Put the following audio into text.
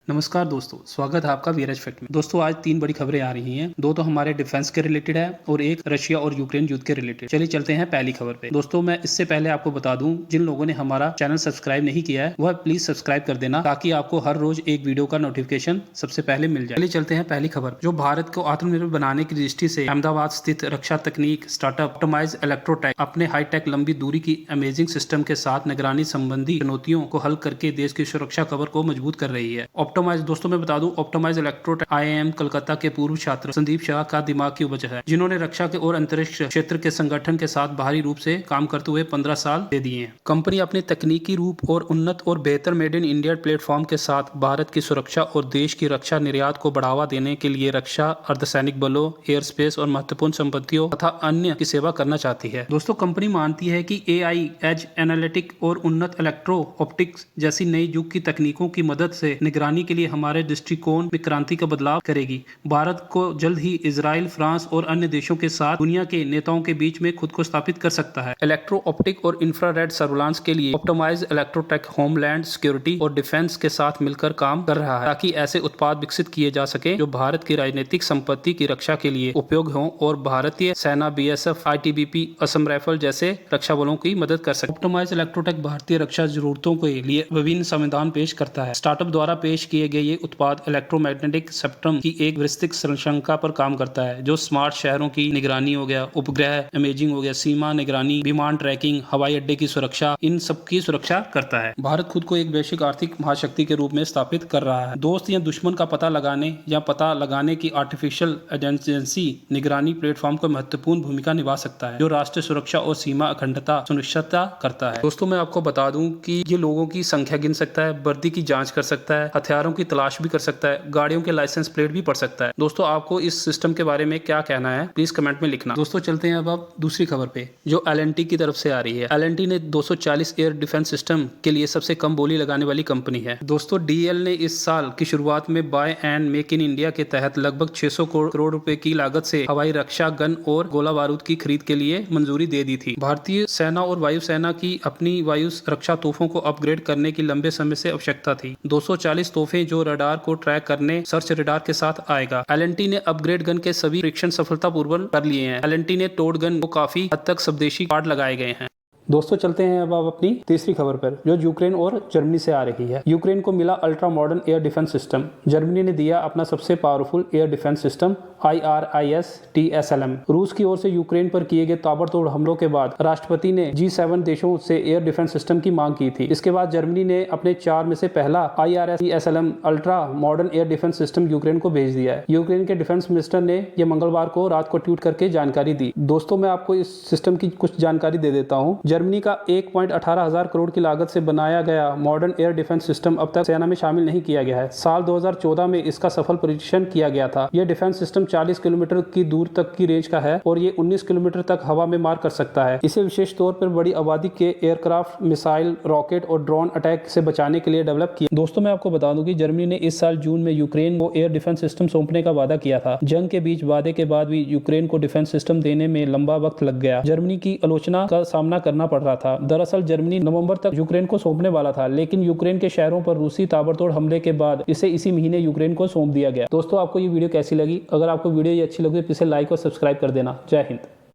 नमस्कार दोस्तों, स्वागत है आपका वीरज फैक्ट में। दोस्तों आज तीन बड़ी खबरें आ रही हैं। दो तो हमारे डिफेंस के रिलेटेड है और एक रशिया और यूक्रेन युद्ध के रिलेटेड। चलिए चलते हैं पहली खबर पे। दोस्तों मैं इससे पहले आपको बता दूं, जिन लोगों ने हमारा चैनल सब्सक्राइब नहीं किया है वह प्लीज सब्सक्राइब कर देना, ताकि आपको हर रोज एक वीडियो का नोटिफिकेशन सबसे पहले मिल जाए। चलिए चलते हैं पहली खबर। जो भारत को आत्मनिर्भर बनाने की दृष्टि से अहमदाबाद स्थित रक्षा तकनीक स्टार्टअप ऑप्टिमाइज इलेक्ट्रोटेक अपने हाईटेक लंबी दूरी की अमेजिंग सिस्टम के साथ निगरानी संबंधी चुनौतियों को हल करके देश की सुरक्षा कवर को मजबूत कर रही है। ऑप्टिमाइज दोस्तों मैं बता दूं, ऑप्टिमाइज इलेक्ट्रोटेक आईआईएम कलकत्ता के पूर्व छात्र संदीप शाह का दिमाग की उपज है, जिन्होंने रक्षा के और अंतरिक्ष क्षेत्र के संगठन के साथ बाहरी रूप से काम करते हुए 15 साल दे दिए हैं। कंपनी अपने तकनीकी रूप और उन्नत और बेहतर मेड इन इंडिया प्लेटफॉर्म के साथ भारत की सुरक्षा और देश की रक्षा निर्यात को बढ़ावा देने के लिए रक्षा, अर्धसैनिक बलों, एयर स्पेस और महत्वपूर्ण संपत्तियों तथा अन्य की सेवा करना चाहती है। दोस्तों कंपनी मानती है कि एआई, एज एनालिटिक और उन्नत इलेक्ट्रो ऑप्टिक्स जैसी नई युग की तकनीकों की मदद से निगरानी के लिए हमारे दृष्टिकोण में क्रांति का बदलाव करेगी। भारत को जल्द ही इजराइल, फ्रांस और अन्य देशों के साथ दुनिया के नेताओं के बीच में खुद को स्थापित कर सकता है। इलेक्ट्रो ऑप्टिक और इंफ्रारेड सर्विलांस के लिए ऑप्टिमाइज इलेक्ट्रोटेक होमलैंड सिक्योरिटी और डिफेंस के साथ मिलकर काम कर रहा है, ताकि ऐसे उत्पाद विकसित किए जा सके जो भारत की राजनीतिक संपत्ति की रक्षा के लिए उपयोग हों और भारतीय सेना, बीएसएफ, आईटीबीपी, असम राइफल जैसे रक्षा बलों की मदद कर सके। ऑप्टिमाइज इलेक्ट्रोटेक भारतीय रक्षा जरूरतों के लिए विभिन्न संविधान पेश करता है। स्टार्टअप द्वारा पेश किए गए ये उत्पाद इलेक्ट्रोमैग्नेटिक स्पेक्ट्रम की एक विस्तृत श्रृंखला पर काम करता है, जो स्मार्ट शहरों की निगरानी हो गया, उपग्रह इमेजिंग हो गया, सीमा निगरानी, विमान ट्रैकिंग, हवाई अड्डे की सुरक्षा, इन सब की सुरक्षा करता है। भारत खुद को एक वैश्विक आर्थिक महाशक्ति के रूप में स्थापित कर रहा है। दोस्त या दुश्मन का पता लगाने या पता लगाने की आर्टिफिशियल इंटेलिजेंस निगरानी प्लेटफॉर्म को महत्वपूर्ण भूमिका निभा सकता है, जो राष्ट्रीय सुरक्षा और सीमा अखंडता सुनिश्चित करता है। दोस्तों मैं आपको बता दूं कि ये लोगों की संख्या गिन सकता है, वर्दी की जांच कर सकता है, हथियारों की तलाश भी कर सकता है, गाड़ियों के लाइसेंस प्लेट भी पढ़ सकता है। दोस्तों आपको इस सिस्टम के बारे में क्या कहना है, प्लीज कमेंट में लिखना। दोस्तों चलते हैं अब आप दूसरी खबर पे, जो एलएनटी की तरफ से आ रही है। एलएनटी ने 240 एयर डिफेंस सिस्टम के लिए सबसे कम बोली लगाने वाली कंपनी है। दोस्तों डीएल ने इस साल की शुरुआत में buy and make in India के तहत लगभग 600 करोड़ रुपए की लागत से हवाई रक्षा गन और गोला बारूद की खरीद के लिए मंजूरी दे दी थी। भारतीय सेना और वायुसेना की अपनी वायु रक्षा तोपों को अपग्रेड करने की लंबे समय से आवश्यकता थी। 240 तोहफे जो रडार को ट्रैक करने सर्च रडार के साथ आएगा। एलएनटी ने अपग्रेड गन के सभी परीक्षण सफलतापूर्वक कर लिए हैं। एलएनटी ने टोड गन को काफी हद तक स्वदेशी पार्ट लगाए गए हैं। दोस्तों चलते हैं अब अपनी तीसरी खबर पर, जो यूक्रेन और जर्मनी से आ रही है। यूक्रेन को मिला ultra modern air defence system. Germany ने दिया अपना सबसे powerful air defence system IRIS-T-SLM। रूस की ओर से यूक्रेन पर किए गए ताबड़तोड़ हमलों के बाद राष्ट्रपति ने G7 देशों से एयर डिफेंस सिस्टम की मांग की थी। इसके बाद जर्मनी ने अपने 4 में से पहला IRIS-T-SLM ultra modern air defence system Ukraine को भेज दिया है। यूक्रेन के डिफेंस मिनिस्टर ने यह मंगलवार को रात को ट्वीट करके जानकारी दी। दोस्तों मैं आपको इस सिस्टम की कुछ जानकारी दे देता हूँ। जर्मनी का 1.18 हजार करोड़ की लागत से बनाया गया मॉडर्न एयर डिफेंस सिस्टम अब तक सेना में शामिल नहीं किया गया है। साल 2014 में इसका सफल परीक्षण किया गया था। यह डिफेंस सिस्टम 40 किलोमीटर की दूर तक की रेंज का है और ये 19 किलोमीटर तक हवा में मार कर सकता है। इसे विशेष तौर पर बड़ी आबादी के एयरक्राफ्ट, मिसाइल, रॉकेट और ड्रोन अटैक से बचाने के लिए डेवलप किया। दोस्तों मैं आपको बता दूं कि जर्मनी ने इस साल जून में यूक्रेन को एयर डिफेंस सिस्टम सौंपने का वादा किया था। जंग के बीच वादे के बाद भी यूक्रेन को डिफेंस सिस्टम देने में लंबा वक्त लग गया। जर्मनी की आलोचना का सामना करना पड़ रहा था। दरअसल जर्मनी नवंबर तक यूक्रेन को सौंपने वाला था, लेकिन यूक्रेन के शहरों पर रूसी ताबड़तोड़ हमले के बाद इसे इसी महीने यूक्रेन को सौंप दिया गया। दोस्तों आपको ये वीडियो कैसी लगी? अगर आपको वीडियो ये अच्छी लगी तो इसे लाइक और सब्सक्राइब कर देना। जय हिंद।